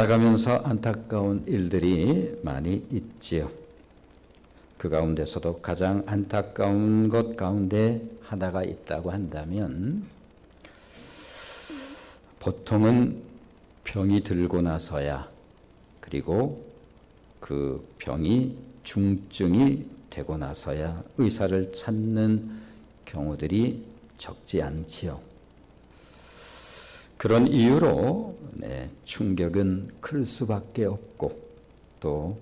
살아가면서 안타까운 일들이 많이 있지요. 그 가운데서도 가장 안타까운 것 가운데 하나가 있다고 한다면 보통은 병이 들고 나서야, 그리고 그 병이 중증이 되고 나서야 의사를 찾는 경우들이 적지 않지요. 그런 이유로 충격은 클 수밖에 없고 또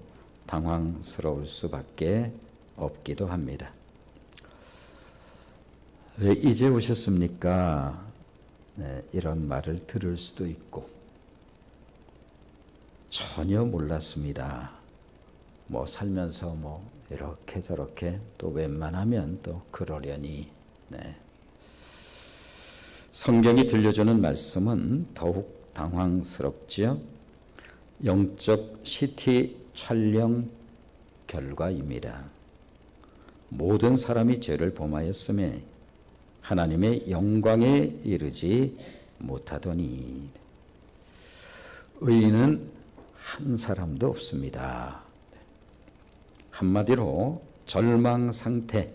당황스러울 수밖에 없기도 합니다. 왜 이제 오셨습니까? 이런 말을 들을 수도 있고, 전혀 몰랐습니다. 살면서 이렇게 저렇게 또 웬만하면 또 그러려니. 성경이 들려주는 말씀은 더욱 당황스럽지요. 영적 CT 촬영 결과입니다. 모든 사람이 죄를 범하였음에 하나님의 영광에 이르지 못하더니 의인은 한 사람도 없습니다. 한마디로 절망 상태,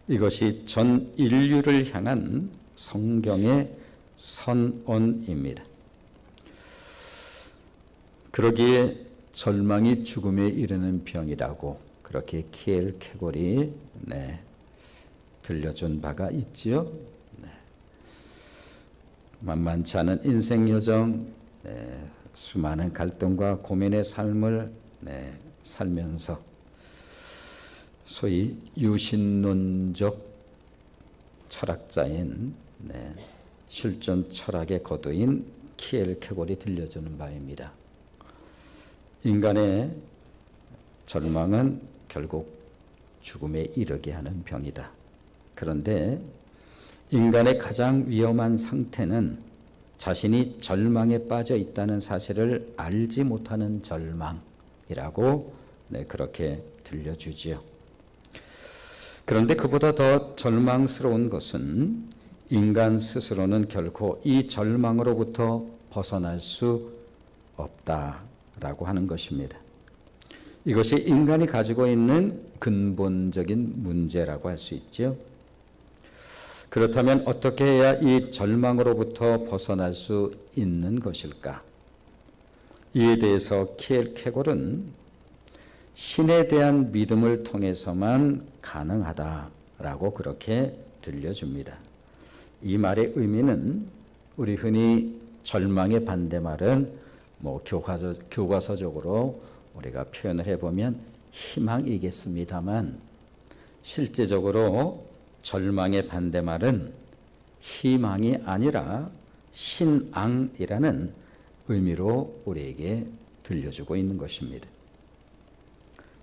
이것이 전 인류를 향한 성경의 선언입니다. 그러기에 절망이 죽음에 이르는 병이라고 그렇게 키엘케골이 들려준 바가 있지요. 만만치 않은 인생 여정, 수많은 갈등과 고민의 삶을 살면서 소위 유신론적 철학자인 실존 철학의 거두인 키엘케골이 들려주는 바입니다. 인간의 절망은 결국 죽음에 이르게 하는 병이다. 그런데 인간의 가장 위험한 상태는 자신이 절망에 빠져 있다는 사실을 알지 못하는 절망이라고 그렇게 들려주지요. 그런데 그보다 더 절망스러운 것은 인간 스스로는 결코 이 절망으로부터 벗어날 수 없다라고 하는 것입니다. 이것이 인간이 가지고 있는 근본적인 문제라고 할 수 있죠. 그렇다면 어떻게 해야 이 절망으로부터 벗어날 수 있는 것일까? 이에 대해서 키엘케골은 신에 대한 믿음을 통해서만 가능하다라고 그렇게 들려줍니다. 이 말의 의미는 우리 흔히 절망의 반대말은 교과서적으로 우리가 표현을 해보면 희망이겠습니다만, 실제적으로 절망의 반대말은 희망이 아니라 신앙이라는 의미로 우리에게 들려주고 있는 것입니다.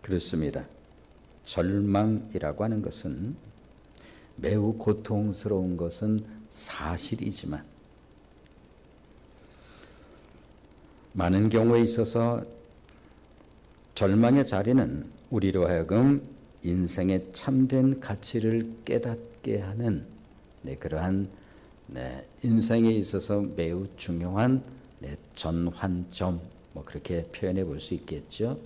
그렇습니다. 절망이라고 하는 것은 매우 고통스러운 것은 사실이지만 많은 경우에 있어서 절망의 자리는 우리로 하여금 인생의 참된 가치를 깨닫게 하는 그러한 인생에 있어서 매우 중요한 전환점, 그렇게 표현해 볼 수 있겠죠.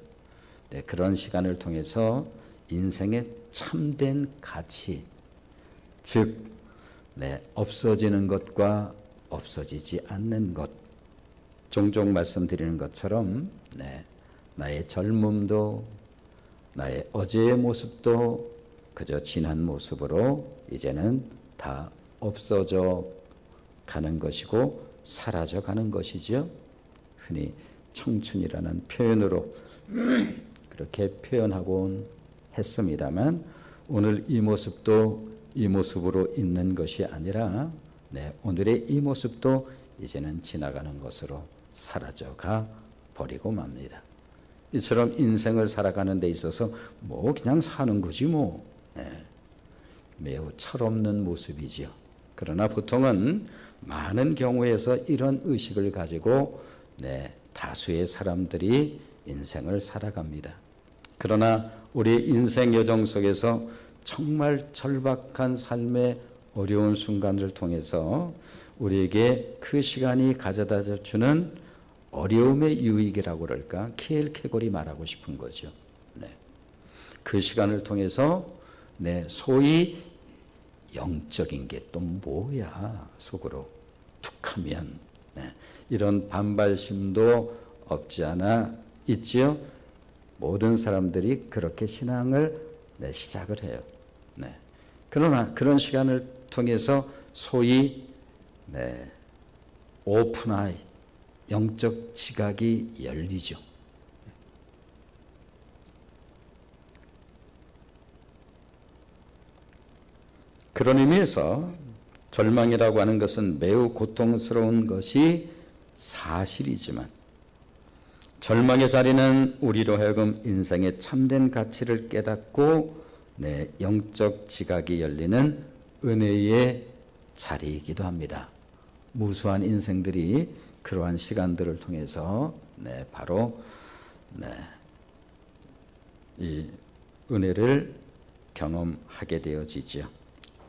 그런 시간을 통해서 인생의 참된 가치, 즉 없어지는 것과 없어지지 않는 것, 종종 말씀드리는 것처럼 나의 젊음도 나의 어제의 모습도 그저 지난 모습으로 이제는 다 없어져 가는 것이고 사라져 가는 것이죠. 흔히 청춘이라는 표현으로 그렇게 표현하곤 했습니다만, 오늘 이 모습도 이 모습으로 있는 것이 아니라 오늘의 이 모습도 이제는 지나가는 것으로 사라져가 버리고 맙니다. 이처럼 인생을 살아가는 데 있어서 그냥 사는 거지 매우 철없는 모습이지요. 그러나 보통은 많은 경우에서 이런 의식을 가지고 다수의 사람들이 인생을 살아갑니다. 그러나 우리 인생 여정 속에서 정말 절박한 삶의 어려운 순간을 통해서 우리에게 그 시간이 가져다 주는 어려움의 유익이라고 그럴까? 키엘케골이 말하고 싶은 거죠. 네. 그 시간을 통해서 소위 영적인 게 또 뭐야 속으로 툭하면 이런 반발심도 없지 않아 있지요. 모든 사람들이 그렇게 신앙을 시작을 해요. 그러나 그런 시간을 통해서 소위 오픈아이, 영적 지각이 열리죠. 그런 의미에서 절망이라고 하는 것은 매우 고통스러운 것이 사실이지만 절망의 자리는 우리로 하여금 인생의 참된 가치를 깨닫고 영적 지각이 열리는 은혜의 자리이기도 합니다. 무수한 인생들이 그러한 시간들을 통해서 바로 이 은혜를 경험하게 되어지죠.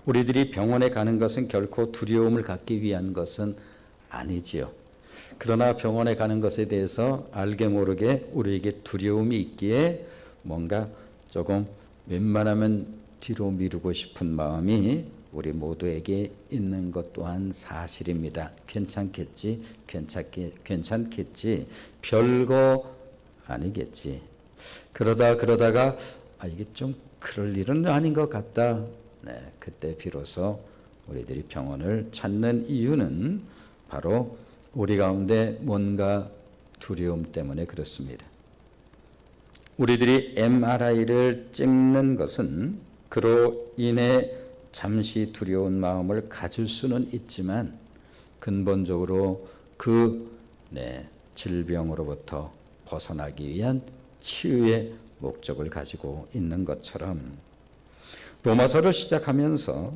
우리들이 병원에 가는 것은 결코 두려움을 갖기 위한 것은 아니지요. 그러나 병원에 가는 것에 대해서 알게 모르게 우리에게 두려움이 있기에 뭔가 조금 웬만하면 뒤로 미루고 싶은 마음이 우리 모두에게 있는 것 또한 사실입니다. 괜찮겠지, 괜찮겠지, 별거 아니겠지. 그러다가 이게 좀 그럴 일은 아닌 것 같다. 그때 비로소 우리들이 병원을 찾는 이유는 바로 우리 가운데 뭔가 두려움 때문에 그렇습니다. 우리들이 MRI를 찍는 것은 그로 인해 잠시 두려운 마음을 가질 수는 있지만 근본적으로 그 질병으로부터 벗어나기 위한 치유의 목적을 가지고 있는 것처럼 로마서를 시작하면서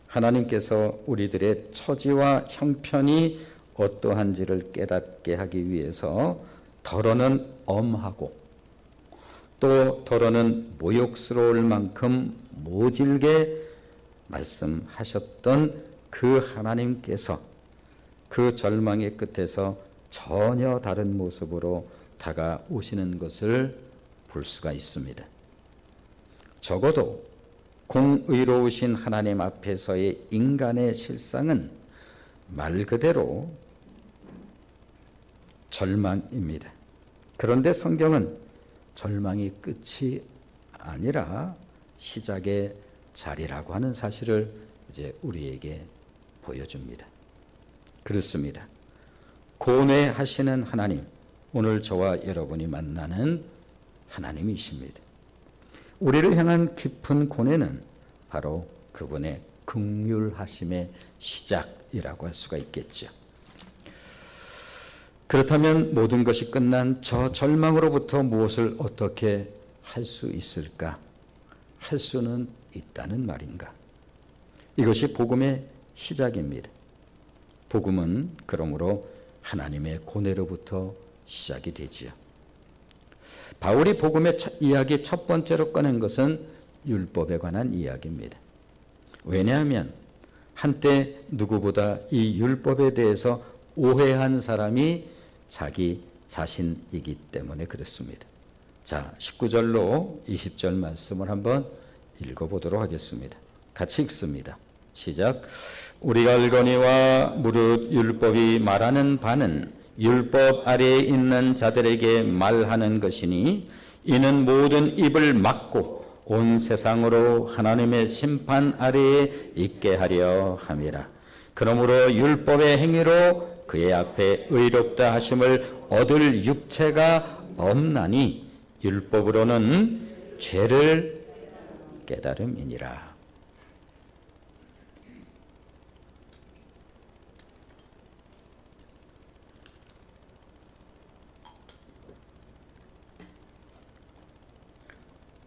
하나님께서 우리들의 처지와 형편이 어떠한지를 깨닫게 하기 위해서 더러는 엄하고 또 더러는 모욕스러울 만큼 모질게 말씀하셨던 그 하나님께서 그 절망의 끝에서 전혀 다른 모습으로 다가오시는 것을 볼 수가 있습니다. 적어도 공의로우신 하나님 앞에서의 인간의 실상은 말 그대로 절망입니다. 그런데 성경은 절망이 끝이 아니라 시작의 자리라고 하는 사실을 이제 우리에게 보여줍니다. 그렇습니다. 고뇌하시는 하나님, 오늘 저와 여러분이 만나는 하나님이십니다. 우리를 향한 깊은 고뇌는 바로 그분의 긍휼하심의 시작이라고 할 수가 있겠죠. 그렇다면 모든 것이 끝난 저 절망으로부터 무엇을 어떻게 할 수 있을까? 할 수는 있다는 말인가? 이것이 복음의 시작입니다. 복음은 그러므로 하나님의 고뇌로부터 시작이 되지요. 바울이 복음의 이야기 첫 번째로 꺼낸 것은 율법에 관한 이야기입니다. 왜냐하면 한때 누구보다 이 율법에 대해서 오해한 사람이 자기 자신이기 때문에 그렇습니다. 자, 19절로 20절 말씀을 한번 읽어보도록 하겠습니다. 같이 읽습니다. 시작. 우리가 알거니와 무릇 율법이 말하는 바는 율법 아래에 있는 자들에게 말하는 것이니 이는 모든 입을 막고 온 세상으로 하나님의 심판 아래에 있게 하려 함이라. 그러므로 율법의 행위로 그의 앞에 의롭다 하심을 얻을 육체가 없나니 율법으로는 죄를 깨달음이니라.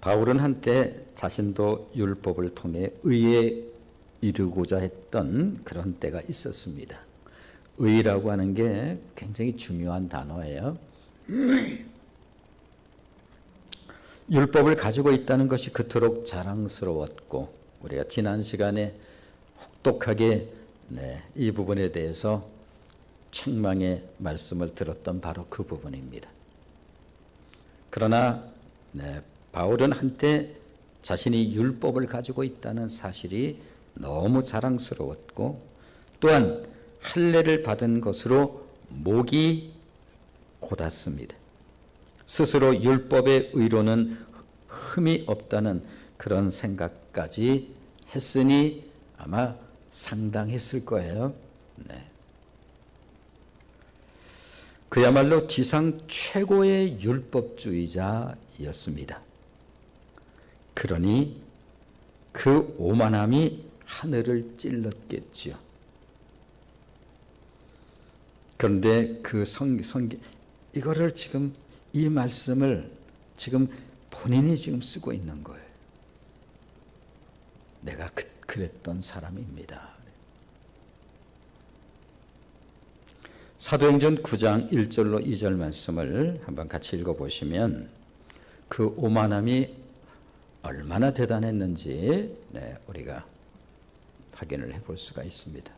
바울은 한때 자신도 율법을 통해 의에 이르고자 했던 그런 때가 있었습니다. 의라고 하는 게 굉장히 중요한 단어예요. 율법을 가지고 있다는 것이 그토록 자랑스러웠고 우리가 지난 시간에 혹독하게 이 부분에 대해서 책망의 말씀을 들었던 바로 그 부분입니다. 그러나 바울은 한때 자신이 율법을 가지고 있다는 사실이 너무 자랑스러웠고 또한 할례를 받은 것으로 목이 곧았습니다. 스스로 율법의 의로는 흠이 없다는 그런 생각까지 했으니 아마 상당했을 거예요. 그야말로 지상 최고의 율법주의자였습니다. 그러니 그 오만함이 하늘을 찔렀겠지요. 그런데 그 이거를 지금 이 말씀을 지금 본인이 지금 쓰고 있는 거예요. 내가 그랬던 사람입니다. 사도행전 9장 1절로 2절 말씀을 한번 같이 읽어보시면 그 오만함이 얼마나 대단했는지 우리가 확인을 해볼 수가 있습니다.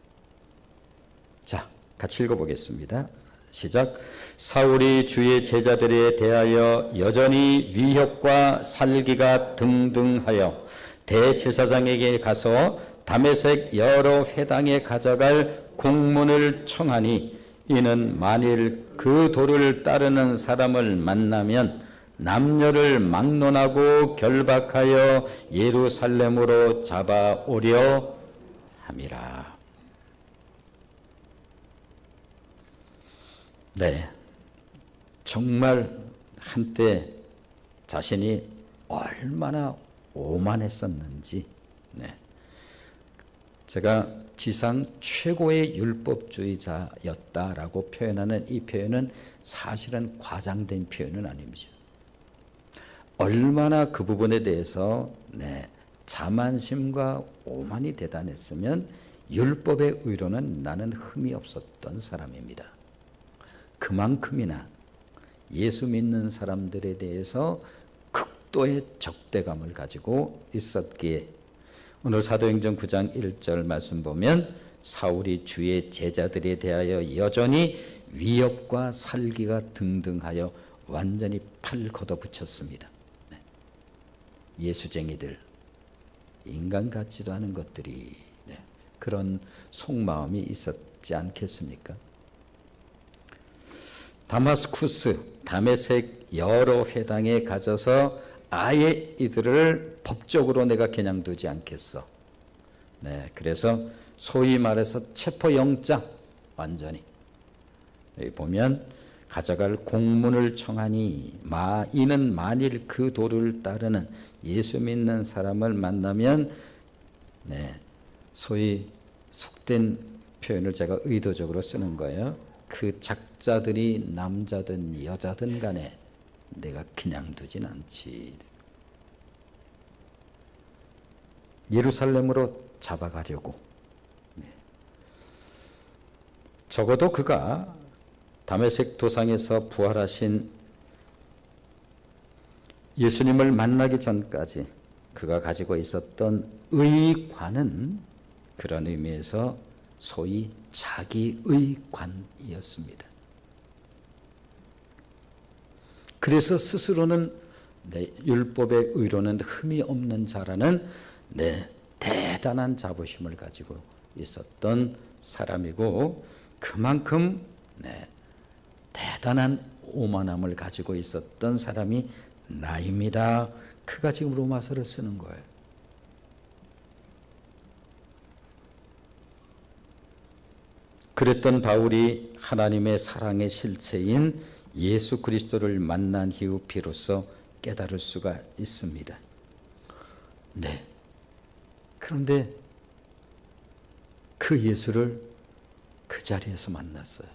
자, 같이 읽어보겠습니다. 시작. 사울이 주의 제자들에 대하여 여전히 위협과 살기가 등등하여 대제사장에게 가서 다메섹 여러 회당에 가져갈 공문을 청하니 이는 만일 그 도를 따르는 사람을 만나면 남녀를 막론하고 결박하여 예루살렘으로 잡아오려 함이라. 정말 한때 자신이 얼마나 오만했었는지 제가 지상 최고의 율법주의자였다라고 표현하는 이 표현은 사실은 과장된 표현은 아닙니다. 얼마나 그 부분에 대해서 자만심과 오만이 대단했으면 율법의 의로는 나는 흠이 없었던 사람입니다. 그만큼이나 예수 믿는 사람들에 대해서 극도의 적대감을 가지고 있었기에 오늘 사도행전 9장 1절 말씀 보면 사울이 주의 제자들에 대하여 여전히 위협과 살기가 등등하여 완전히 팔 걷어붙였습니다. 예수쟁이들, 인간 같지도 않은 것들이 그런 속마음이 있었지 않겠습니까? 다마스쿠스, 다메섹 여러 회당에 가져서 아예 이들을 법적으로 내가 그냥 두지 않겠어. 그래서 소위 말해서 체포영장 완전히 여기 보면 가져갈 공문을 청하니 이는 만일 그 도를 따르는 예수 믿는 사람을 만나면 소위 속된 표현을 제가 의도적으로 쓰는 거예요. 그 작자들이 남자든 여자든 간에 내가 그냥 두진 않지. 예루살렘으로 잡아가려고. 적어도 그가 다메섹 도상에서 부활하신 예수님을 만나기 전까지 그가 가지고 있었던 의관은 그런 의미에서 소위 자기의관이었습니다. 그래서 스스로는 율법의 의로는 흠이 없는 자라는 대단한 자부심을 가지고 있었던 사람이고 그만큼 대단한 오만함을 가지고 있었던 사람이 나입니다. 그가 지금 로마서를 쓰는 거예요. 그랬던 바울이 하나님의 사랑의 실체인 예수 그리스도를 만난 이후 비로소 깨달을 수가 있습니다. 그런데 그 예수를 그 자리에서 만났어요.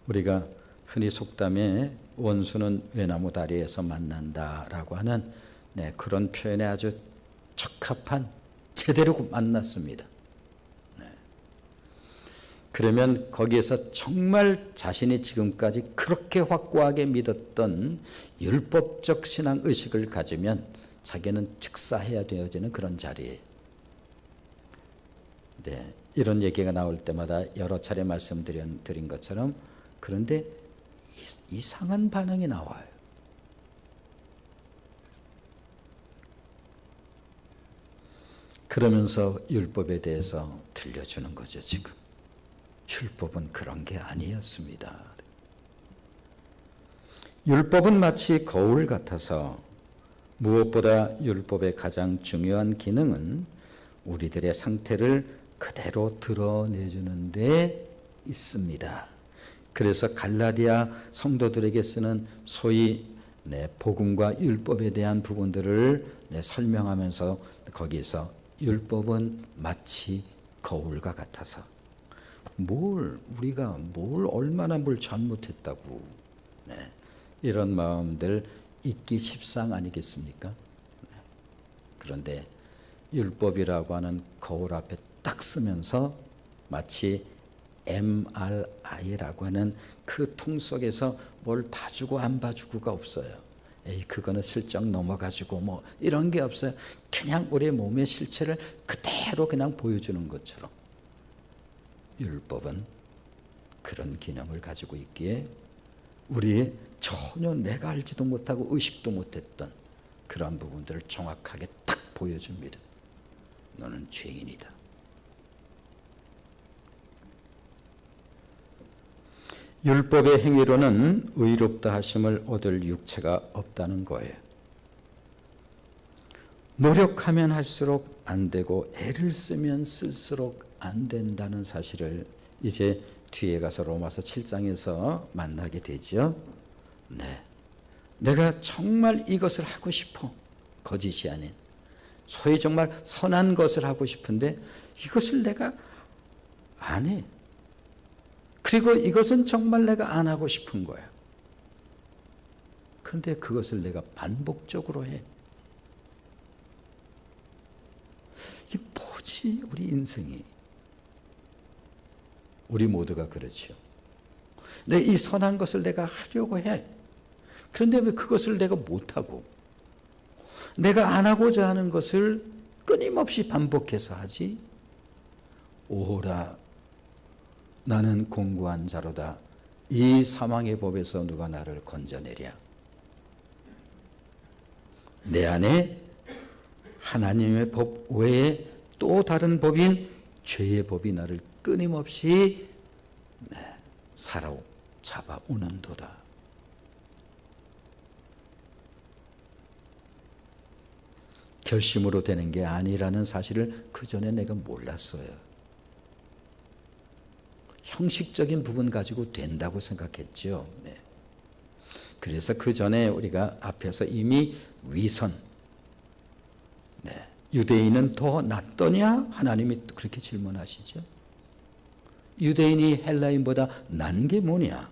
우리가 흔히 속담에 원수는 외나무 다리에서 만난다라고 하는 그런 표현에 아주 적합한 제대로 만났습니다. 그러면 거기에서 정말 자신이 지금까지 그렇게 확고하게 믿었던 율법적 신앙 의식을 가지면 자기는 즉사해야 되어지는 그런 자리에 이런 얘기가 나올 때마다 여러 차례 말씀드린 것처럼 그런데 이상한 반응이 나와요. 그러면서 율법에 대해서 들려주는 거죠. 지금 율법은 그런 게 아니었습니다. 율법은 마치 거울 같아서 무엇보다 율법의 가장 중요한 기능은 우리들의 상태를 그대로 드러내주는 데 있습니다. 그래서 갈라디아 성도들에게 쓰는 소위 복음과 율법에 대한 부분들을 설명하면서 거기서 율법은 마치 거울과 같아서 우리가 얼마나 뭘 잘못했다고 이런 마음들 있기 십상 아니겠습니까? 그런데 율법이라고 하는 거울 앞에 딱 쓰면서 마치 MRI라고 하는 그 통 속에서 뭘 봐주고 안 봐주고가 없어요. 그거는 슬쩍 넘어가지고 이런 게 없어요. 그냥 우리 몸의 실체를 그대로 그냥 보여주는 것처럼 율법은 그런 기능을 가지고 있기에 우리의 전혀 내가 알지도 못하고 의식도 못했던 그러한 부분들을 정확하게 딱 보여줍니다. 너는 죄인이다. 율법의 행위로는 의롭다 하심을 얻을 육체가 없다는 거예요. 노력하면 할수록 안 되고 애를 쓰면 쓸수록 안 된다는 사실을 이제 뒤에 가서 로마서 7장에서 만나게 되죠. 내가 정말 이것을 하고 싶어. 거짓이 아닌. 소위 정말 선한 것을 하고 싶은데 이것을 내가 안 해. 그리고 이것은 정말 내가 안 하고 싶은 거야. 그런데 그것을 내가 반복적으로 해. 이게 뭐지? 우리 인생이. 우리 모두가 그렇죠. 이 선한 것을 내가 하려고 해. 그런데 왜 그것을 내가 못하고 내가 안 하고자 하는 것을 끊임없이 반복해서 하지? 오호라 나는 공고한 자로다. 이 사망의 법에서 누가 나를 건져내랴. 내 안에 하나님의 법 외에 또 다른 법인 죄의 법이 나를 끊임없이 사로잡아 오는도다. 결심으로 되는 게 아니라는 사실을 그 전에 내가 몰랐어요. 형식적인 부분 가지고 된다고 생각했죠. 그래서 그 전에 우리가 앞에서 이미 위선, 유대인은 더 낫더냐? 하나님이 그렇게 질문하시죠. 유대인이 헬라인보다 난 게 뭐냐?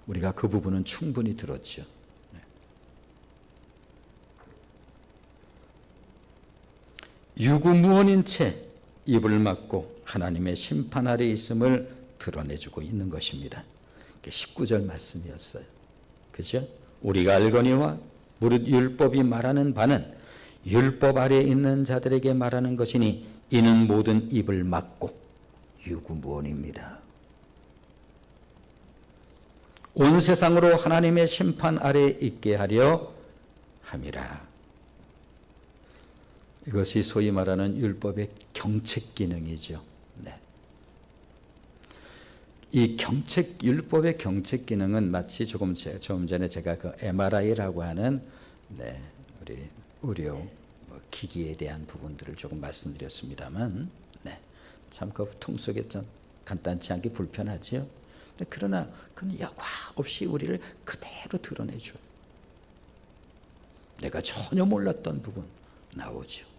우리가 그 부분은 충분히 들었죠. 유구무원인 채 입을 막고 하나님의 심판 아래 있음을 드러내주고 있는 것입니다. 19절 말씀이었어요. 그죠? 우리가 알거니와 무릇 율법이 말하는 바는 율법 아래에 있는 자들에게 말하는 것이니 이는 모든 입을 막고 유구무원입니다. 온 세상으로 하나님의 심판 아래에 있게 하려 함이라. 이것이 소위 말하는 율법의 경책 기능이죠. 이 율법의 경책 기능은 마치 조금 전에 제가 그 MRI라고 하는 우리 의료 기기에 대한 부분들을 조금 말씀드렸습니다만, 참 그 통 속에 좀 간단치 않게 불편하지요. 그러나 그건 여과 없이 우리를 그대로 드러내줘요. 내가 전혀 몰랐던 부분 나오죠.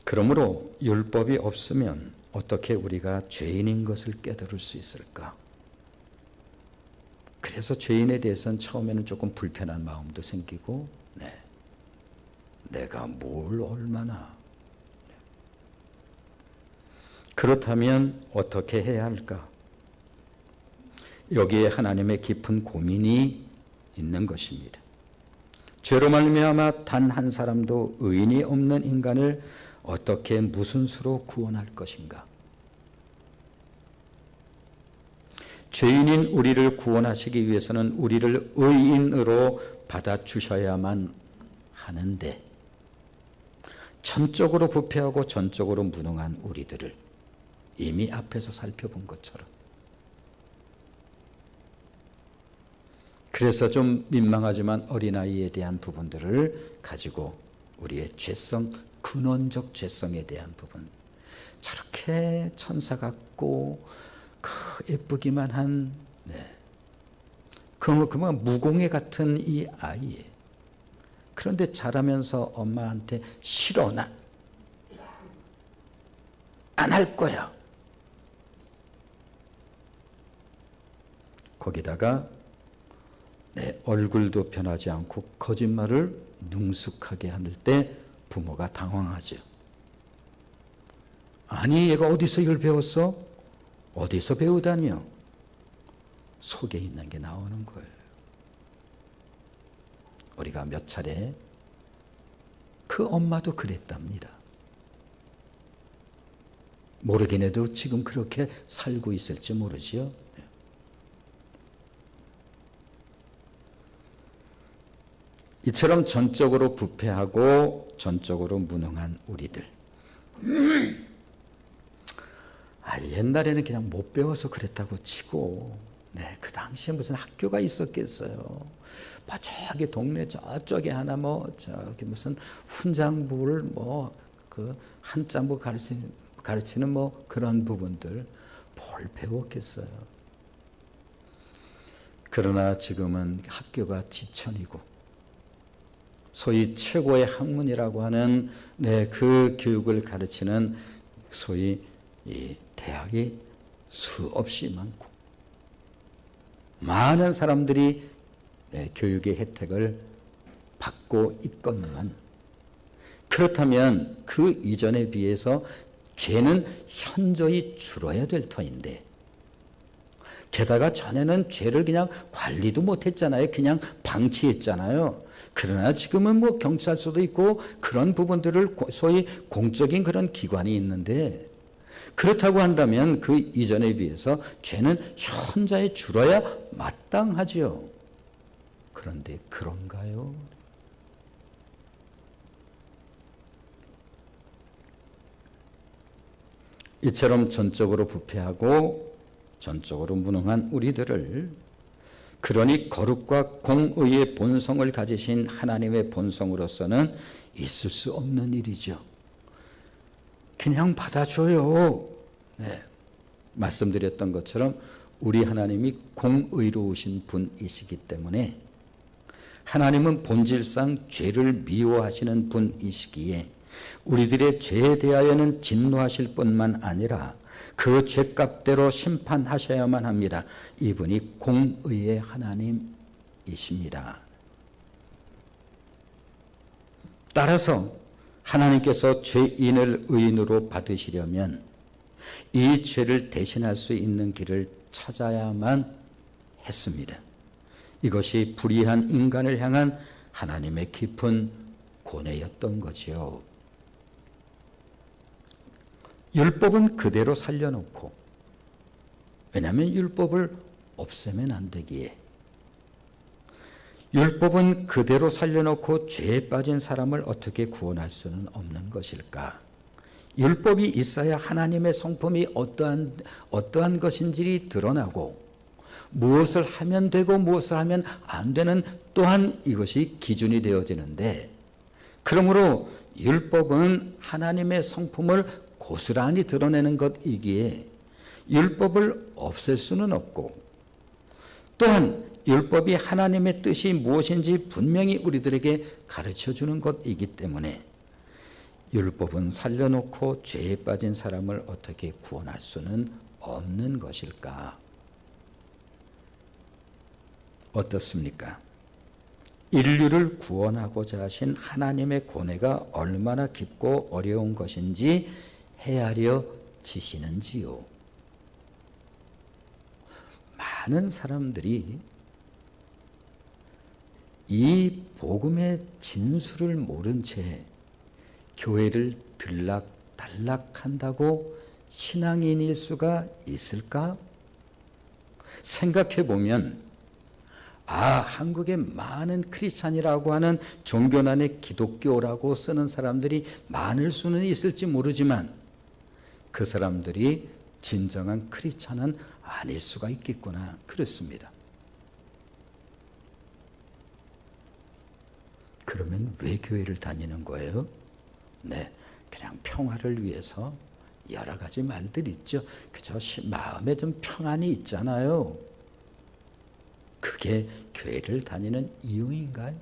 그러므로 율법이 없으면 어떻게 우리가 죄인인 것을 깨달을 수 있을까? 그래서 죄인에 대해서는 처음에는 조금 불편한 마음도 생기고, 내가 뭘 얼마나. 그렇다면 어떻게 해야 할까? 여기에 하나님의 깊은 고민이 있는 것입니다. 죄로 말미암아 단 한 사람도 의인이 없는 인간을 어떻게 무슨 수로 구원할 것인가? 죄인인 우리를 구원하시기 위해서는 우리를 의인으로 받아주셔야만 하는데, 전적으로 부패하고 전적으로 무능한 우리들을 이미 앞에서 살펴본 것처럼, 그래서 좀 민망하지만 어린아이에 대한 부분들을 가지고 우리의 죄성, 근원적 죄성에 대한 부분, 저렇게 천사 같고 예쁘기만 한 그만 무공해 같은 이 아이, 그런데 자라면서 엄마한테 싫어, 나 안 할 거야. 거기다가 내 얼굴도 변하지 않고 거짓말을 능숙하게 할 때 부모가 당황하죠. 아니, 얘가 어디서 이걸 배웠어? 어디서 배우다니요? 속에 있는 게 나오는 거예요. 우리가 몇 차례 그 엄마도 그랬답니다. 모르긴 해도 지금 그렇게 살고 있을지 모르지요. 이처럼 전적으로 부패하고 전적으로 무능한 우리들. 옛날에는 그냥 못 배워서 그랬다고 치고, 그 당시에 무슨 학교가 있었겠어요. 저기 동네 저쪽에 하나 저기 무슨 훈장부를 그 한자 가르치는 그런 부분들 뭘 배웠겠어요. 그러나 지금은 학교가 지천이고, 소위 최고의 학문이라고 하는 그 교육을 가르치는 소위 이 대학이 수없이 많고, 많은 사람들이 교육의 혜택을 받고 있건만, 그렇다면 그 이전에 비해서 죄는 현저히 줄어야 될 터인데, 게다가 전에는 죄를 그냥 관리도 못했잖아요. 그냥 방치했잖아요. 그러나 지금은 경찰서도 있고 그런 부분들을 소위 공적인 그런 기관이 있는데, 그렇다고 한다면 그 이전에 비해서 죄는 현저히 줄어야 마땅하지요. 그런데 그런가요? 이처럼 전적으로 부패하고 전적으로 무능한 우리들을, 그러니 거룩과 공의의 본성을 가지신 하나님의 본성으로서는 있을 수 없는 일이죠. 그냥 받아줘요. 말씀드렸던 것처럼 우리 하나님이 공의로우신 분이시기 때문에, 하나님은 본질상 죄를 미워하시는 분이시기에 우리들의 죄에 대하여는 진노하실 뿐만 아니라 그 죄값대로 심판하셔야만 합니다. 이분이 공의의 하나님이십니다. 따라서 하나님께서 죄인을 의인으로 받으시려면 이 죄를 대신할 수 있는 길을 찾아야만 했습니다. 이것이 불의한 인간을 향한 하나님의 깊은 고뇌였던 거지요. 율법은 그대로 살려놓고, 왜냐하면 율법을 없애면 안 되기에, 율법은 그대로 살려놓고 죄에 빠진 사람을 어떻게 구원할 수는 없는 것일까? 율법이 있어야 하나님의 성품이 어떠한 것인지 드러나고, 무엇을 하면 되고 무엇을 하면 안 되는 또한 이것이 기준이 되어지는데, 그러므로 율법은 하나님의 성품을 고스란히 드러내는 것이기에 율법을 없앨 수는 없고, 또한 율법이 하나님의 뜻이 무엇인지 분명히 우리들에게 가르쳐주는 것이기 때문에 율법은 살려놓고 죄에 빠진 사람을 어떻게 구원할 수는 없는 것일까? 어떻습니까? 인류를 구원하고자 하신 하나님의 고뇌가 얼마나 깊고 어려운 것인지 헤아려 지시는지요. 많은 사람들이 이 복음의 진수를 모른 채 교회를 들락달락한다고 신앙인일 수가 있을까? 생각해 보면 한국에 많은 크리스찬이라고 하는 종교난에 기독교라고 쓰는 사람들이 많을 수는 있을지 모르지만 그 사람들이 진정한 크리스찬은 아닐 수가 있겠구나. 그렇습니다. 그러면 왜 교회를 다니는 거예요? 네, 그냥 평화를 위해서 여러 가지 말들 있죠. 그저 마음에 좀 평안이 있잖아요. 그게 교회를 다니는 이유인가요?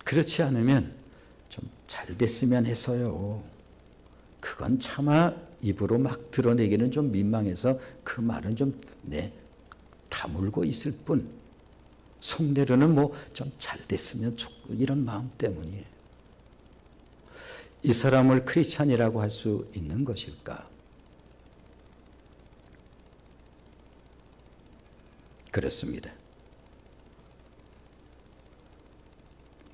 그렇지 않으면 좀 잘 됐으면 해서요. 그건 차마 입으로 막 드러내기는 좀 민망해서 그 말은 좀 다물고 있을 뿐, 속내로는 뭐 좀 잘 됐으면 좋고 이런 마음 때문이에요. 이 사람을 크리스찬이라고 할 수 있는 것일까? 그렇습니다.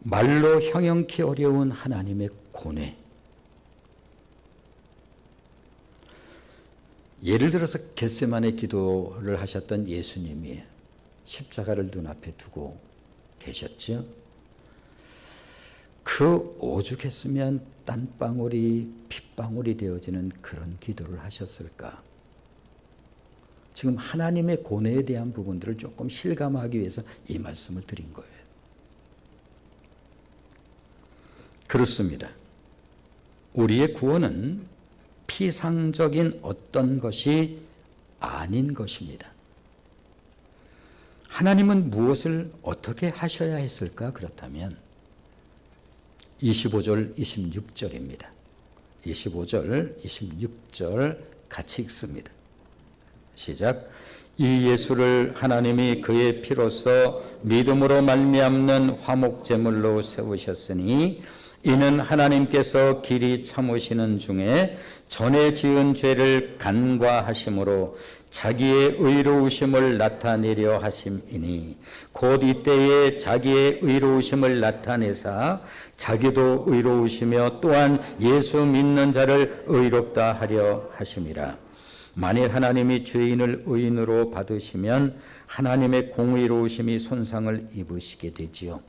말로 형용키 어려운 하나님의 고뇌. 예를 들어서 겟세마네 기도를 하셨던 예수님이 십자가를 눈앞에 두고 계셨죠. 그 오죽했으면 땀방울이 핏방울이 되어지는 그런 기도를 하셨을까? 지금 하나님의 고뇌에 대한 부분들을 조금 실감하기 위해서 이 말씀을 드린 거예요. 그렇습니다. 우리의 구원은 피상적인 어떤 것이 아닌 것입니다. 하나님은 무엇을 어떻게 하셔야 했을까? 그렇다면 25절, 26절입니다. 25절, 26절 같이 읽습니다. 시작. 이 예수를 하나님이 그의 피로써 믿음으로 말미암는 화목제물로 세우셨으니 이는 하나님께서 길이 참으시는 중에 전에 지은 죄를 간과하심으로 자기의 의로우심을 나타내려 하심이니 곧 이때에 자기의 의로우심을 나타내사 자기도 의로우시며 또한 예수 믿는 자를 의롭다 하려 하심이라. 만일 하나님이 죄인을 의인으로 받으시면 하나님의 공의로우심이 손상을 입으시게 되지요.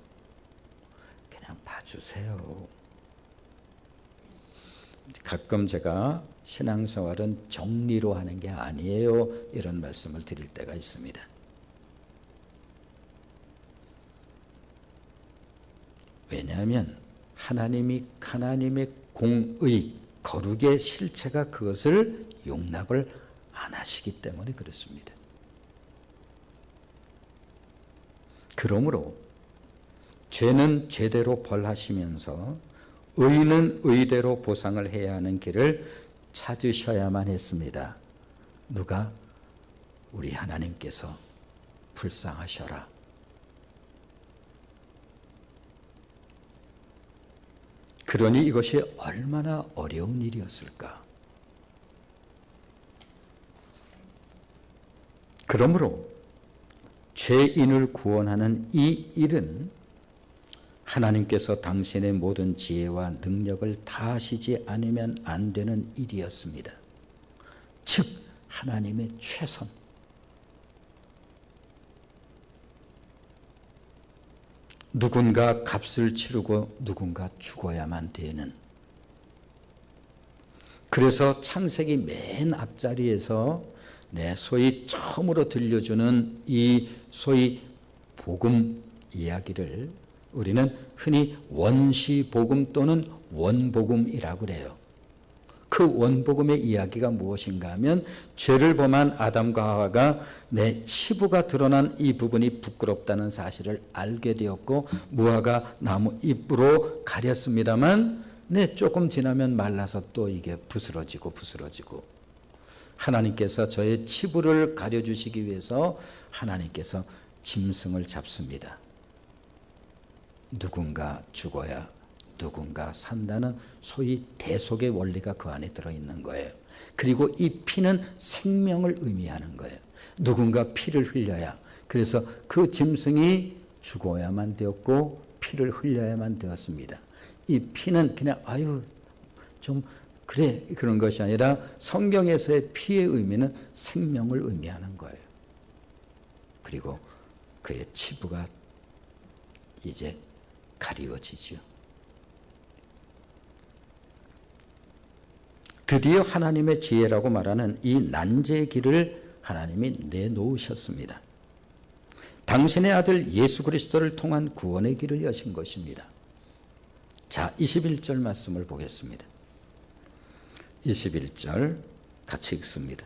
그냥 봐주세요. 가끔 제가 신앙생활은 정리로 하는 게 아니에요, 이런 말씀을 드릴 때가 있습니다. 왜냐하면 하나님의 공의, 거룩의 실체가 그것을 용납을 안 하시기 때문에 그렇습니다. 그러므로 죄는 죄대로 벌하시면서 의는 의대로 보상을 해야 하는 길을 찾으셔야만 했습니다. 누가? 우리 하나님께서 불쌍하셔라. 그러니 이것이 얼마나 어려운 일이었을까? 그러므로 죄인을 구원하는 이 일은 하나님께서 당신의 모든 지혜와 능력을 다하시지 않으면 안 되는 일이었습니다. 즉 하나님의 최선. 누군가 값을 치르고 누군가 죽어야만 되는. 그래서 창세기 맨 앞자리에서 소위 처음으로 들려주는 이 소위 복음 이야기를 우리는 흔히 원시복음 또는 원복음이라고 그래요. 그 원복음의 이야기가 무엇인가 하면 죄를 범한 아담과 하와가 내 치부가 드러난 이 부분이 부끄럽다는 사실을 알게 되었고 무화과 나무 잎으로 가렸습니다만 조금 지나면 말라서 또 이게 부스러지고 하나님께서 저의 치부를 가려주시기 위해서 하나님께서 짐승을 잡습니다. 누군가 죽어야 누군가 산다는 소위 대속의 원리가 그 안에 들어있는 거예요. 그리고 이 피는 생명을 의미하는 거예요. 누군가 피를 흘려야, 그래서 그 짐승이 죽어야만 되었고 피를 흘려야만 되었습니다. 이 피는 그냥 좀 그래 그런 것이 아니라 성경에서의 피의 의미는 생명을 의미하는 거예요. 그리고 그의 치부가 이제 가리워지죠. 드디어 하나님의 지혜라고 말하는 이 난제의 길을 하나님이 내놓으셨습니다. 당신의 아들 예수 그리스도를 통한 구원의 길을 여신 것입니다. 자, 21절 말씀을 보겠습니다. 21절 같이 읽습니다.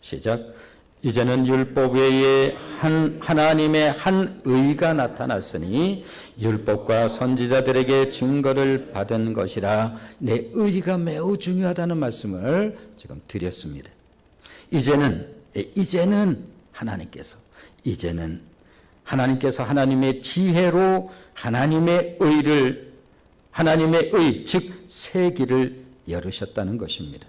시작. 이제는 율법 외에 하나님의 한 의가 나타났으니 율법과 선지자들에게 증거를 받은 것이라. 내 의가 매우 중요하다는 말씀을 지금 드렸습니다. 이제는 하나님께서 하나님의 지혜로 하나님의 의, 즉 새 길을 열으셨다는 것입니다.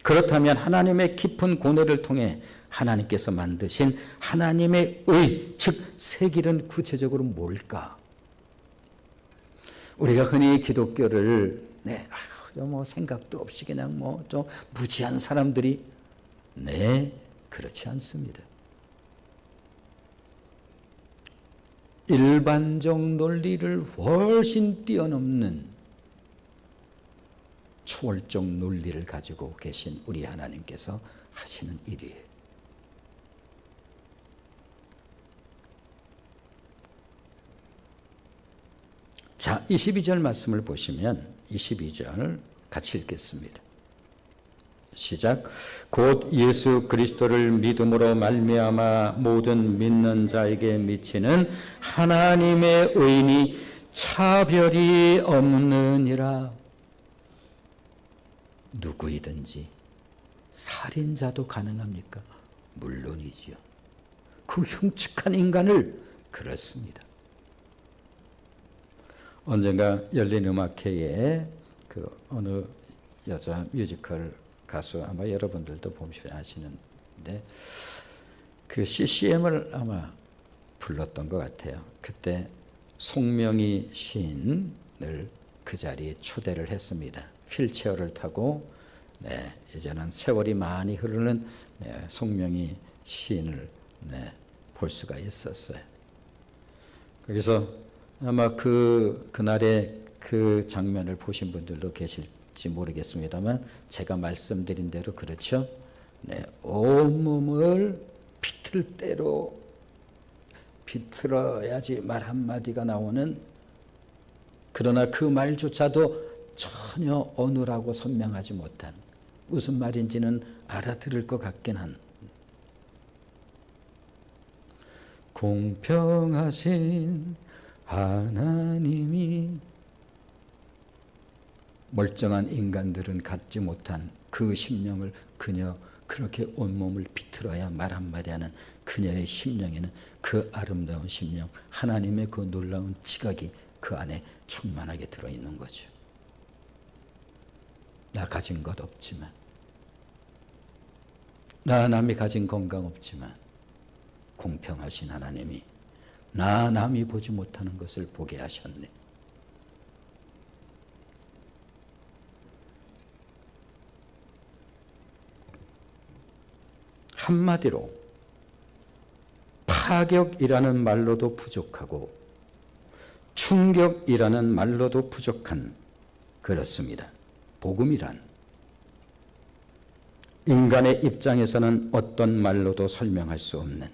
그렇다면 하나님의 깊은 고뇌를 통해 하나님께서 만드신 하나님의 의, 즉 새 길은 구체적으로 뭘까? 우리가 흔히 기독교를 생각도 없이 그냥 좀 무지한 사람들이 그렇지 않습니다. 일반적 논리를 훨씬 뛰어넘는 초월적 논리를 가지고 계신 우리 하나님께서 하시는 일이에요. 자, 22절 말씀을 보시면 22절 같이 읽겠습니다. 시작. 곧 예수 그리스도를 믿음으로 말미암아 모든 믿는 자에게 미치는 하나님의 의인이 차별이 없느니라. 누구이든지 살인자도 가능합니까? 물론이지요. 그 흉측한 인간을 그렇습니다. 언젠가 열린음악회에 그 어느 여자 뮤지컬 가수, 아마 여러분들도 보시면 아시는데 그 CCM을 아마 불렀던 것 같아요. 그때 송명희 시인을 그 자리에 초대를 했습니다. 휠체어를 타고 이제는 세월이 많이 흐르는 송명희 시인을 볼 수가 있었어요. 거기서 아마 그날의 그 장면을 보신 분들도 계실지 모르겠습니다만 제가 말씀드린 대로 그렇죠. 온몸을 비틀어야지 말 한마디가 나오는, 그러나 그 말조차도 전혀 어눌하고 선명하지 못한, 무슨 말인지는 알아들을 것 같긴 한, 공평하신 하나님이 멀쩡한 인간들은 갖지 못한 그 심령을 그녀 그렇게 온몸을 비틀어야 말 한마디 하는 그녀의 심령에는 그 아름다운 심령, 하나님의 그 놀라운 지각이 그 안에 충만하게 들어있는 거죠. 나 가진 것 없지만, 나 남이 가진 건강 없지만 공평하신 하나님이 나 남이 보지 못하는 것을 보게 하셨네. 한마디로 파격이라는 말로도 부족하고 충격이라는 말로도 부족한, 그렇습니다. 복음이란 인간의 입장에서는 어떤 말로도 설명할 수 없는,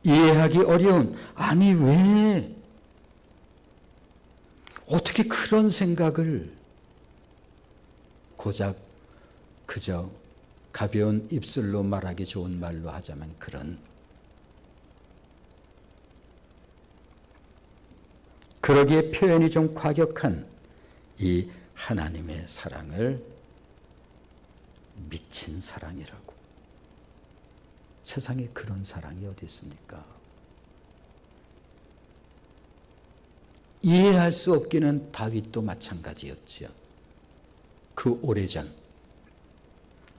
이해하기 어려운, 아니 왜 어떻게 그런 생각을, 고작 그저 가벼운 입술로 말하기 좋은 말로 하자면 그런, 그러기에 표현이 좀 과격한 이 하나님의 사랑을 미친 사랑이라고. 세상에 그런 사랑이 어디 있습니까? 이해할 수 없기는 다윗도 마찬가지였지요. 그 오래전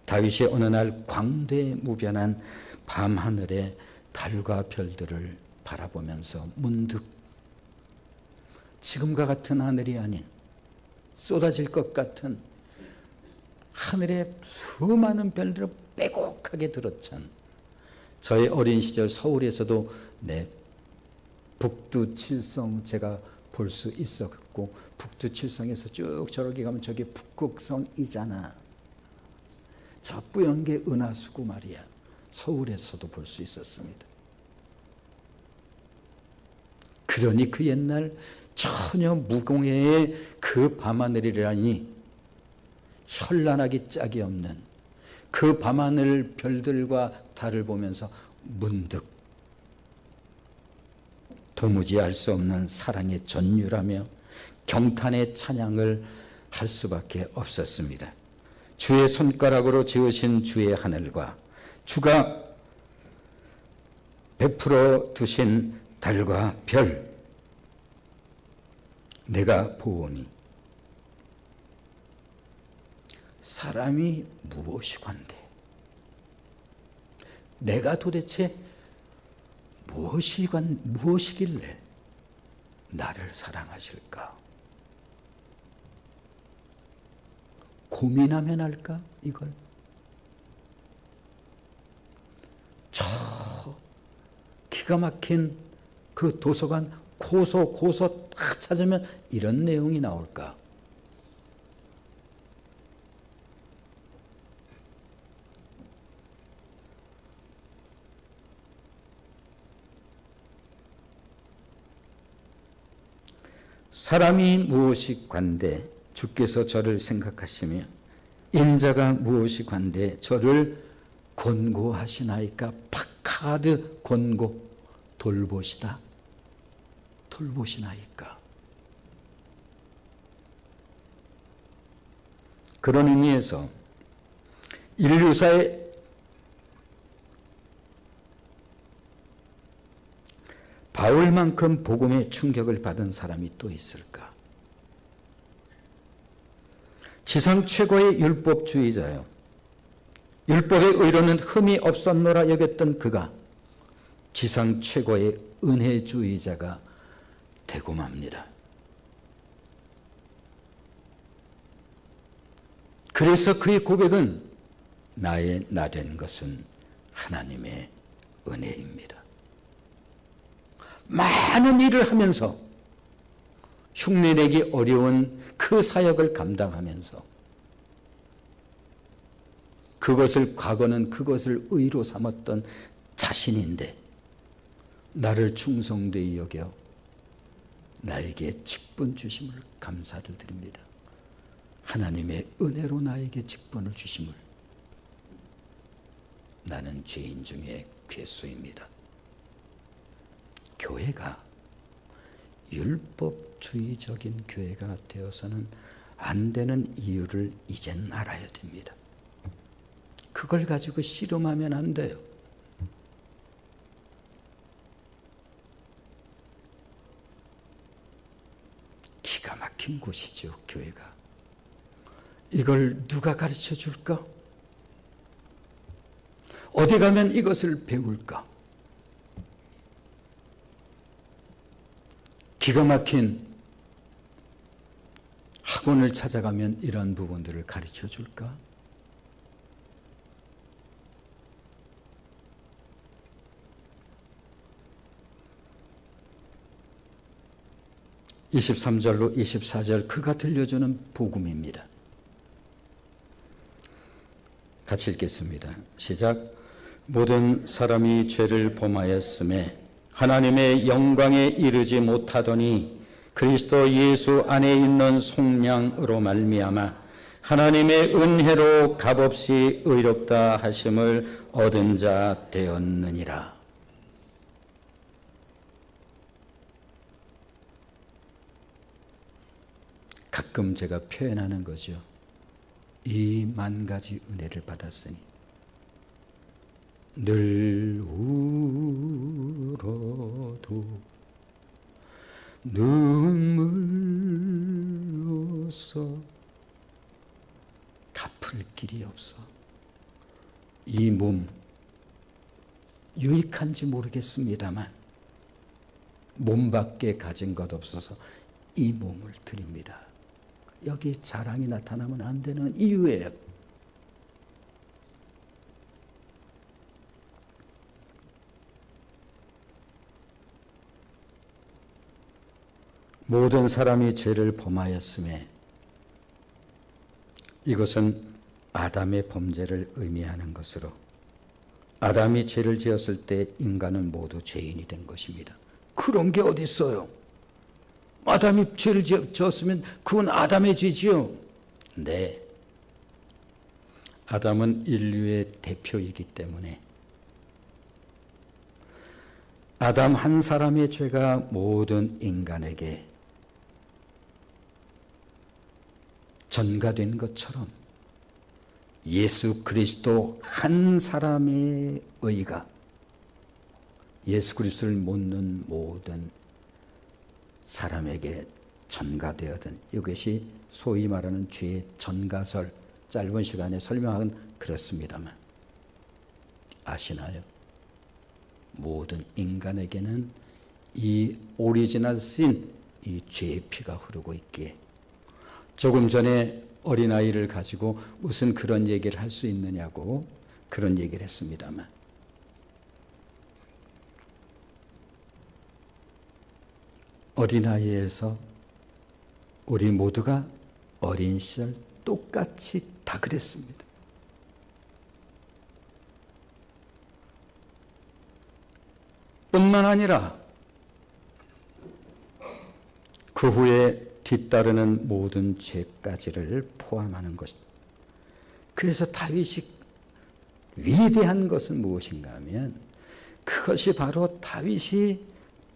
다윗이 어느 날 광대무변한 밤하늘에 달과 별들을 바라보면서 문득 지금과 같은 하늘이 아닌 쏟아질 것 같은 하늘에 수많은 별들을 빼곡하게 들어찬, 저의 어린 시절 서울에서도 북두칠성 제가 볼 수 있었고, 북두칠성에서 쭉 저렇게 가면 저게 북극성이잖아. 저 뿌연 게 은하수고 말이야. 서울에서도 볼 수 있었습니다. 그러니 그 옛날 전혀 무공해의 그 밤하늘이라니 현란하기 짝이 없는 그 밤하늘 별들과 달을 보면서 문득 도무지 알 수 없는 사랑의 전율하며 경탄의 찬양을 할 수밖에 없었습니다. 주의 손가락으로 지으신 주의 하늘과 주가 베풀어 두신 달과 별, 내가 보오니 사람이 무엇이관대? 내가 도대체 무엇이길래 나를 사랑하실까? 고민하면 할까? 이걸 저 기가 막힌 그 도서관 고서 딱 찾으면 이런 내용이 나올까? 사람이 무엇이 관대 주께서 저를 생각하시며 인자가 무엇이 관대 저를 권고하시나이까. 파카드 권고, 돌보시다, 돌보시나이까. 그런 의미에서 인류사의 바울만큼 복음의 충격을 받은 사람이 또 있을까? 지상 최고의 율법주의자요, 율법의 의로는 흠이 없었노라 여겼던 그가 지상 최고의 은혜주의자가 되고 맙니다. 그래서 그의 고백은 나의 나 된 것은 하나님의 은혜입니다. 많은 일을 하면서 흉내내기 어려운 그 사역을 감당하면서 과거는 그것을 의로 삼았던 자신인데 나를 충성되이 여겨 나에게 직분 주심을 감사를 드립니다. 하나님의 은혜로 나에게 직분을 주심을. 나는 죄인 중에 괴수입니다. 교회가 율법주의적인 교회가 되어서는 안 되는 이유를 이젠 알아야 됩니다. 그걸 가지고 씨름하면 안 돼요. 기가 막힌 곳이죠, 교회가. 이걸 누가 가르쳐 줄까? 어디 가면 이것을 배울까? 기가 막힌 학원을 찾아가면 이런 부분들을 가르쳐 줄까? (23절로) 24절 그가 들려주는 복음입니다. 같이 읽겠습니다. 시작. 모든 사람이 죄를 범하였음에 하나님의 영광에 이르지 못하더니 그리스도 예수 안에 있는 속량으로 말미암아 하나님의 은혜로 값없이 의롭다 하심을 얻은 자 되었느니라. 가끔 제가 표현하는 거죠. 이 만 가지 은혜를 받았으니 늘 울어도 눈물로써 갚을 길이 없어. 이 몸 유익한지 모르겠습니다만 몸밖에 가진 것 없어서 이 몸을 드립니다. 여기 자랑이 나타나면 안 되는 이유예요. 모든 사람이 죄를 범하였음에 이것은 아담의 범죄를 의미하는 것으로 아담이 죄를 지었을 때 인간은 모두 죄인이 된 것입니다. 그런 게 어디 있어요? 아담이 죄를 지었으면 그건 아담의 죄지요. 네. 아담은 인류의 대표이기 때문에 아담 한 사람의 죄가 모든 인간에게 전가된 것처럼 예수 그리스도 한 사람의 의가 예수 그리스도를 묻는 모든 사람에게 전가되어든 이것이 소위 말하는 죄의 전가설, 짧은 시간에 설명하긴 그렇습니다만 아시나요? 모든 인간에게는 이 오리지널 신, 이 죄의 피가 흐르고 있기에 조금 전에 어린아이를 가지고 무슨 그런 얘기를 할 수 있느냐고 그런 얘기를 했습니다만 어린아이에서 우리 모두가 어린 시절 똑같이 다 그랬습니다. 뿐만 아니라 그 후에 뒤따르는 모든 죄까지를 포함하는 것입니다. 그래서 다윗이 위대한 것은 무엇인가 하면 그것이 바로 다윗이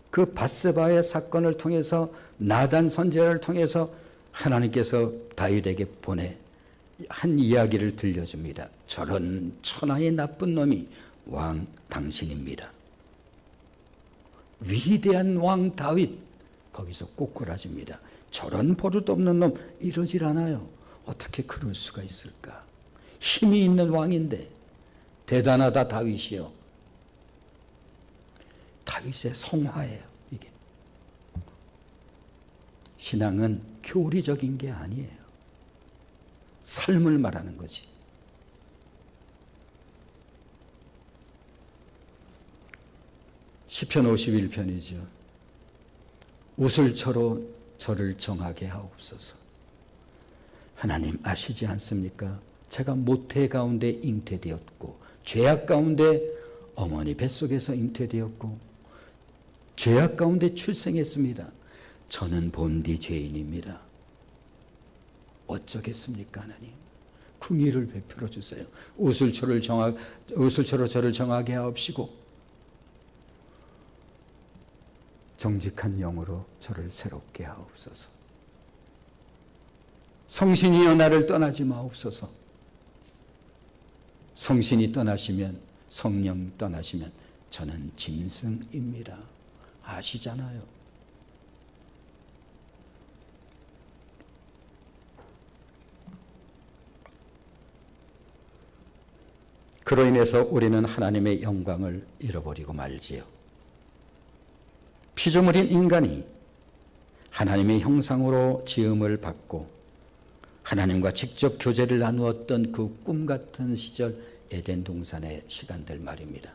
그 밧세바의 사건을 통해서 나단 선지자를 통해서 하나님께서 다윗에게 보내 한 이야기를 들려줍니다. 저런 천하의 나쁜 놈이 왕 당신입니다. 위대한 왕 다윗 거기서 꼬꾸라집니다. 저런 버릇없는 놈 이러질 않아요. 어떻게 그럴 수가 있을까? 힘이 있는 왕인데 대단하다 다윗이요. 다윗의 성화예요. 이게 신앙은 교리적인 게 아니에요. 삶을 말하는 거지. 시편 51편이죠. 우슬초로 저를 정하게 하옵소서. 하나님 아시지 않습니까? 제가 모태 가운데 잉태되었고 죄악 가운데 어머니 뱃속에서 잉태되었고 죄악 가운데 출생했습니다. 저는 본디 죄인입니다. 어쩌겠습니까 하나님? 긍휼을 베풀어 주세요. 우슬초로 저를 정하게 하옵시고 정직한 영으로 저를 새롭게 하옵소서. 성신이여 나를 떠나지 마옵소서. 성신이 떠나시면 성령 떠나시면 저는 짐승입니다. 아시잖아요. 그로 인해서 우리는 하나님의 영광을 잃어버리고 말지요. 피조물인 인간이 하나님의 형상으로 지음을 받고 하나님과 직접 교제를 나누었던 그 꿈 같은 시절 에덴 동산의 시간들 말입니다.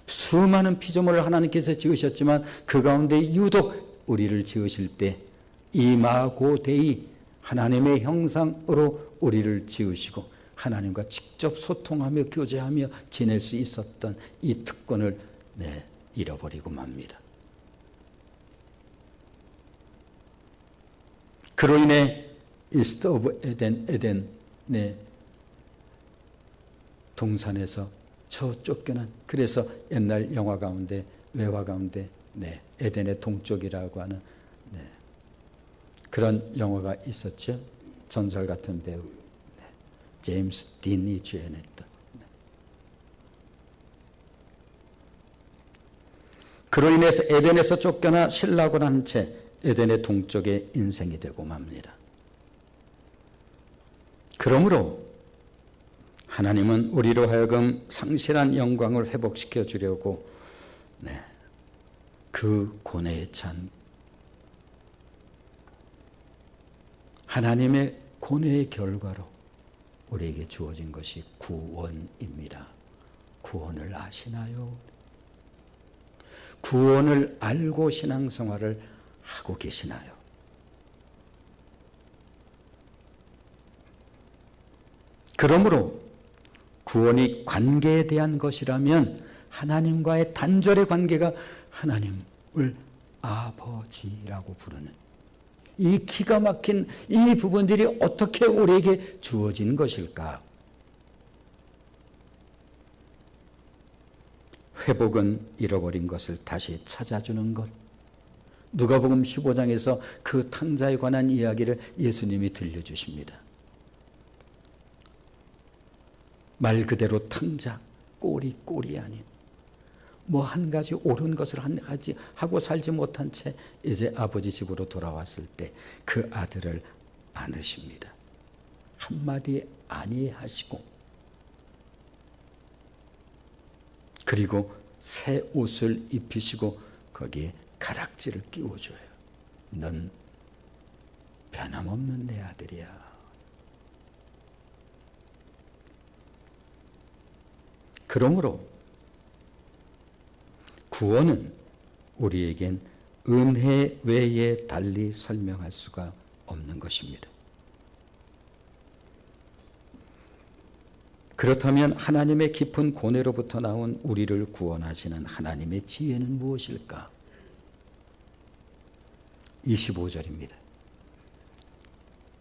수많은 피조물을 하나님께서 지으셨지만 그 가운데 유독 우리를 지으실 때 이마고데이 하나님의 형상으로 우리를 지으시고 하나님과 직접 소통하며 교제하며 지낼 수 있었던 이 특권을 잃어버리고 맙니다. 그로 인해 이스트 오브 에덴의 동산에서 저 쫓겨난, 그래서 옛날 영화 가운데 외화 가운데 에덴의 동쪽이라고 하는 그런 영화가 있었죠. 전설 같은 배우 제임스 딘이 주연했던. 그로 인해서 에덴에서 쫓겨나 실락을 한 채 에덴의 동쪽의 인생이 되고 맙니다. 그러므로 하나님은 우리로 하여금 상실한 영광을 회복시켜 주려고 그 고뇌에 찬 하나님의 고뇌의 결과로 우리에게 주어진 것이 구원입니다. 구원을 아시나요? 구원을 알고 신앙생활을 하고 계시나요? 그러므로 구원이 관계에 대한 것이라면 하나님과의 단절의 관계가 하나님을 아버지라고 부르는 이 기가 막힌 이 부분들이 어떻게 우리에게 주어진 것일까? 회복은 잃어버린 것을 다시 찾아주는 것. 누가복음 15장에서 그 탕자에 관한 이야기를 예수님이 들려주십니다. 말 그대로 탕자, 꼴이 아닌 뭐 한 가지 옳은 것을 한 가지 하고 살지 못한 채 이제 아버지 집으로 돌아왔을 때 그 아들을 안으십니다. 한마디 아니하시고 그리고 새 옷을 입히시고 거기에 가락지를 끼워줘요. 넌 변함없는 내 아들이야. 그러므로 구원은 우리에겐 은혜 외에 달리 설명할 수가 없는 것입니다. 그렇다면 하나님의 깊은 고뇌로부터 나온 우리를 구원하시는 하나님의 지혜는 무엇일까? 25절입니다.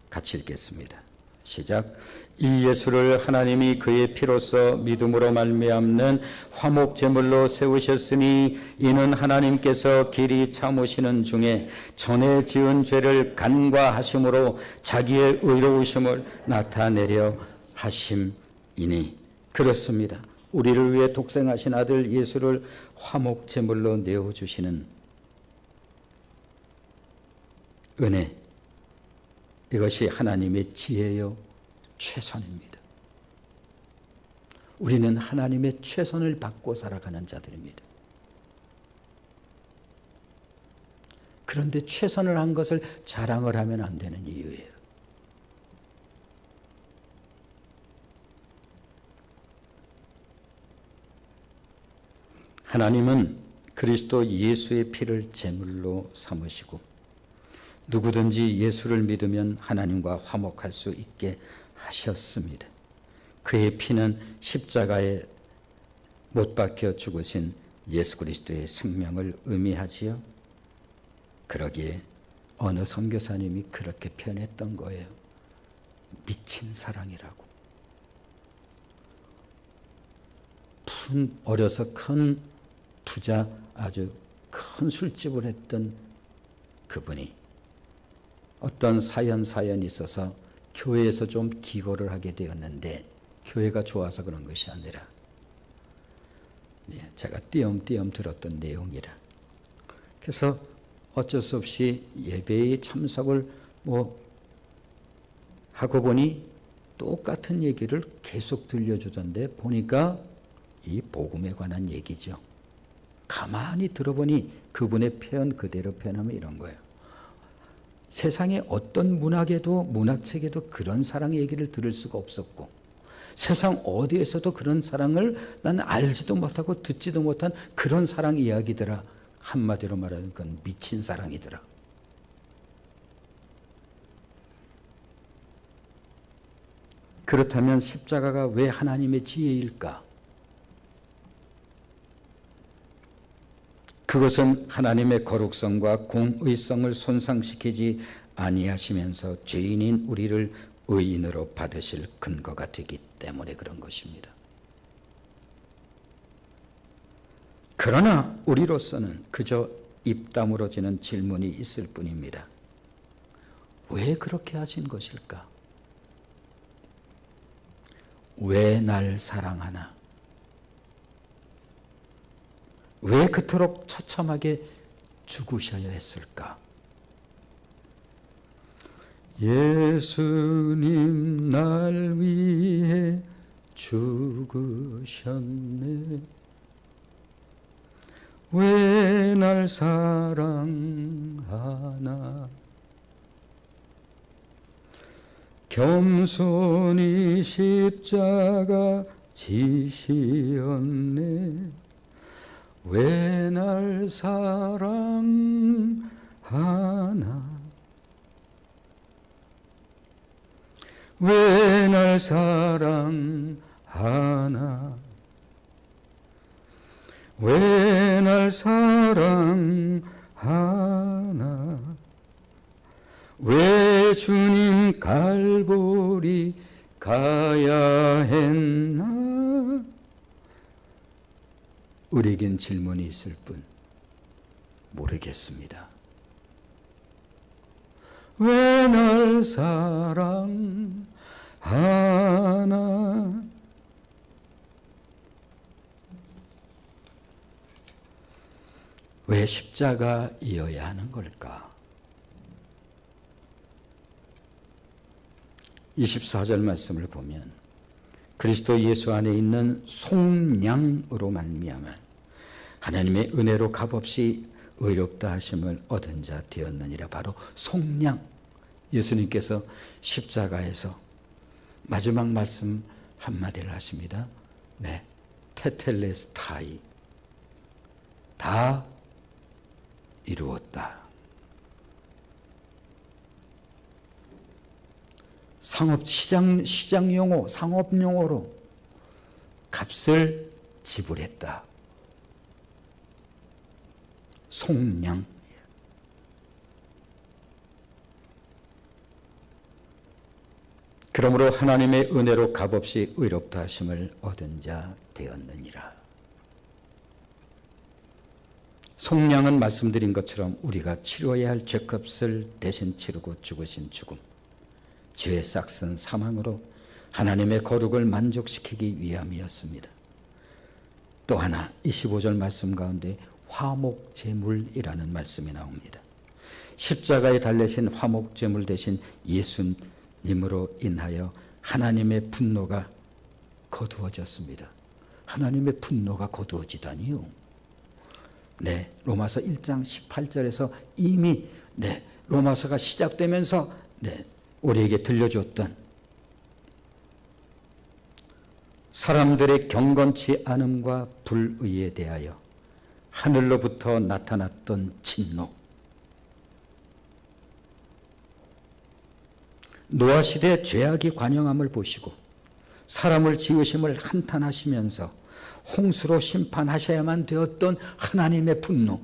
같이 읽겠습니다. 시작. 이 예수를 하나님이 그의 피로써 믿음으로 말미암는 화목 제물로 세우셨으니 이는 하나님께서 길이 참으시는 중에 전에 지은 죄를 간과하심으로 자기의 의로우심을 나타내려 하심이니. 그렇습니다. 우리를 위해 독생하신 아들 예수를 화목 제물로 내어주시는 은혜, 이것이 하나님의 지혜요 최선입니다. 우리는 하나님의 최선을 받고 살아가는 자들입니다. 그런데 최선을 한 것을 자랑을 하면 안 되는 이유예요. 하나님은 그리스도 예수의 피를 제물로 삼으시고 누구든지 예수를 믿으면 하나님과 화목할 수 있게 하셨습니다. 그의 피는 십자가에 못 박혀 죽으신 예수 그리스도의 생명을 의미하지요. 그러기에 어느 선교사님이 그렇게 표현했던 거예요. 미친 사랑이라고. 어려서 큰 부자, 아주 큰 술집을 했던 그분이 어떤 사연이 있어서 교회에서 좀 기거를 하게 되었는데 교회가 좋아서 그런 것이 아니라 제가 띄엄띄엄 들었던 내용이라. 그래서 어쩔 수 없이 예배에 참석을 하고 보니 똑같은 얘기를 계속 들려주던데 보니까 이 복음에 관한 얘기죠. 가만히 들어보니 그분의 표현 그대로 표현하면 이런 거예요. 세상에 어떤 문학책에도 그런 사랑 얘기를 들을 수가 없었고 세상 어디에서도 그런 사랑을 나는 알지도 못하고 듣지도 못한 그런 사랑 이야기더라. 한마디로 말하면 그건 미친 사랑이더라. 그렇다면 십자가가 왜 하나님의 지혜일까? 그것은 하나님의 거룩성과 공의성을 손상시키지 아니하시면서 죄인인 우리를 의인으로 받으실 근거가 되기 때문에 그런 것입니다. 그러나 우리로서는 그저 입담으로 지는 질문이 있을 뿐입니다. 왜 그렇게 하신 것일까? 왜 날 사랑하나? 왜 그토록 처참하게 죽으셔야 했을까? 예수님 날 위해 죽으셨네. 왜 날 사랑하나. 겸손히 십자가 지시었네. 왜 날 사랑하나. 왜 날 사랑하나. 왜 날 사랑하나. 왜 주님 갈보리 가야 했나. 우리에겐 질문이 있을 뿐 모르겠습니다. 왜 날 사랑하나. 왜 십자가이어야 하는 걸까? 24절 말씀을 보면 그리스도 예수 안에 있는 속량으로 말미암아 하나님의 은혜로 값없이 의롭다 하심을 얻은 자 되었느니라. 바로 속량. 예수님께서 십자가에서 마지막 말씀 한마디를 하십니다. 네, 테텔레스타이, 다 이루었다. 시장 용어, 상업 용어로 값을 지불했다. 속량. 그러므로 하나님의 은혜로 값없이 의롭다 하심을 얻은 자 되었느니라. 속량은 말씀드린 것처럼 우리가 치러야 할 죄값을 대신 치르고 죽으신 죽음, 죄의 싹슨 사망으로 하나님의 거룩을 만족시키기 위함이었습니다. 또 하나 25절 말씀 가운데 화목제물이라는 말씀이 나옵니다. 십자가에 달리신 화목제물 대신 예수님으로 인하여 하나님의 분노가 거두어졌습니다. 하나님의 분노가 거두어지다니요. 네, 로마서 1장 18절에서 이미 로마서가 시작되면서 우리에게 들려줬던 사람들의 경건치 않음과 불의에 대하여 하늘로부터 나타났던 진노. 노아 시대 죄악이 관영함을 보시고 사람을 지으심을 한탄하시면서 홍수로 심판하셔야만 되었던 하나님의 분노.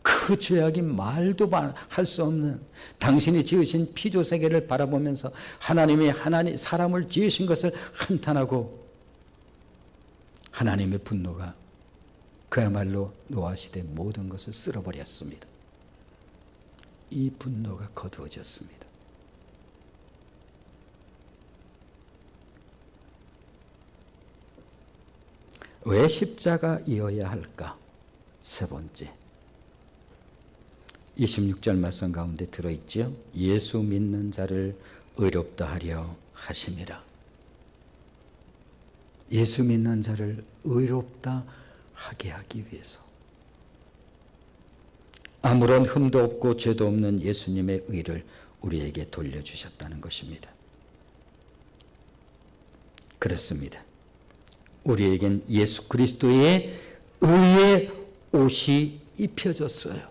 그 죄악이 말도 할 수 없는 당신이 지으신 피조세계를 바라보면서 하나님이 사람을 지으신 것을 한탄하고 하나님의 분노가 그야말로 노아 시대 모든 것을 쓸어버렸습니다. 이 분노가 거두어졌습니다. 왜 십자가이어야 할까? 세 번째, 26절 말씀 가운데 들어있죠. 예수 믿는 자를 의롭다 하려 하심이라. 예수 믿는 자를 의롭다 하게 하기 위해서 아무런 흠도 없고 죄도 없는 예수님의 의를 우리에게 돌려주셨다는 것입니다. 그렇습니다. 우리에겐 예수 그리스도의 의의 옷이 입혀졌어요.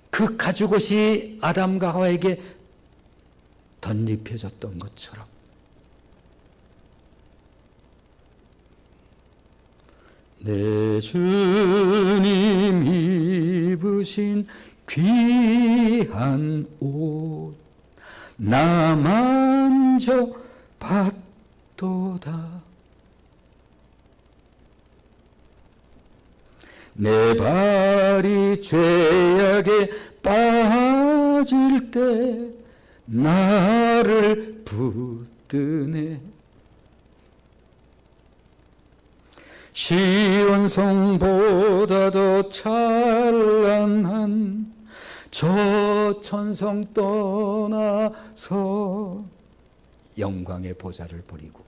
그 가죽옷이 아담과 하와에게 덧입혀졌던 것처럼 내 주님 입으신 귀한 옷 나 만져 봤도다. 내 발이 죄악에 빠질 때 나를 붙드네. 시온성보다도 찬란한 저 천성 떠나서 영광의 보좌를 버리고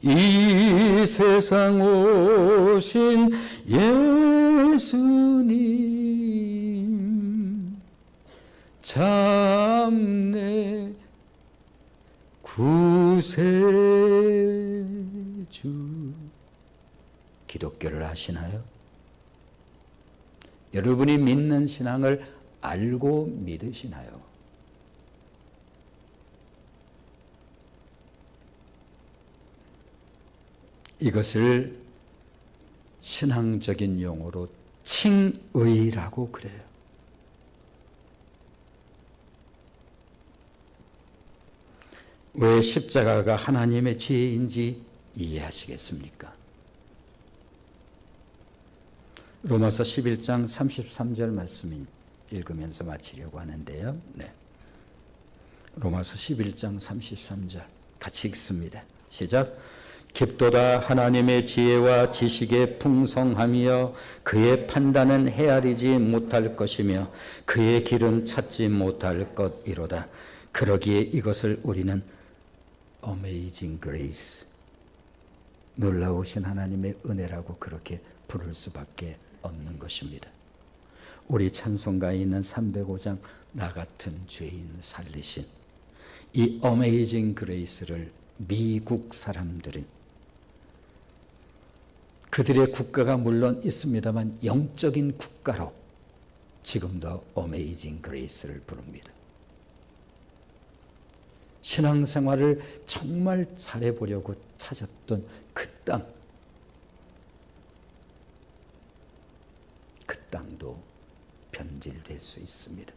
이 세상 오신 예수님 참 내 구세주. 기독교를 하시나요? 여러분이 믿는 신앙을 알고 믿으시나요? 이것을 신앙적인 용어로 칭의라고 그래요. 왜 십자가가 하나님의 지혜인지 이해하시겠습니까? 로마서 11장 33절 말씀 읽으면서 마치려고 하는데요. 네. 로마서 11장 33절 같이 읽습니다. 시작. 깊도다 하나님의 지혜와 지식의 풍성함이여 그의 판단은 헤아리지 못할 것이며 그의 길은 찾지 못할 것이로다. 그러기에 이것을 우리는 Amazing Grace, 놀라우신 하나님의 은혜라고 그렇게 부를 수밖에 없는 것입니다. 우리 찬송가에 있는 305장 나 같은 죄인 살리신 이 Amazing Grace를 미국 사람들은 그들의 국가가 물론 있습니다만 영적인 국가로 지금도 Amazing Grace를 부릅니다. 신앙생활을 정말 잘해보려고 찾았던 그 땅도 변질될 수 있습니다.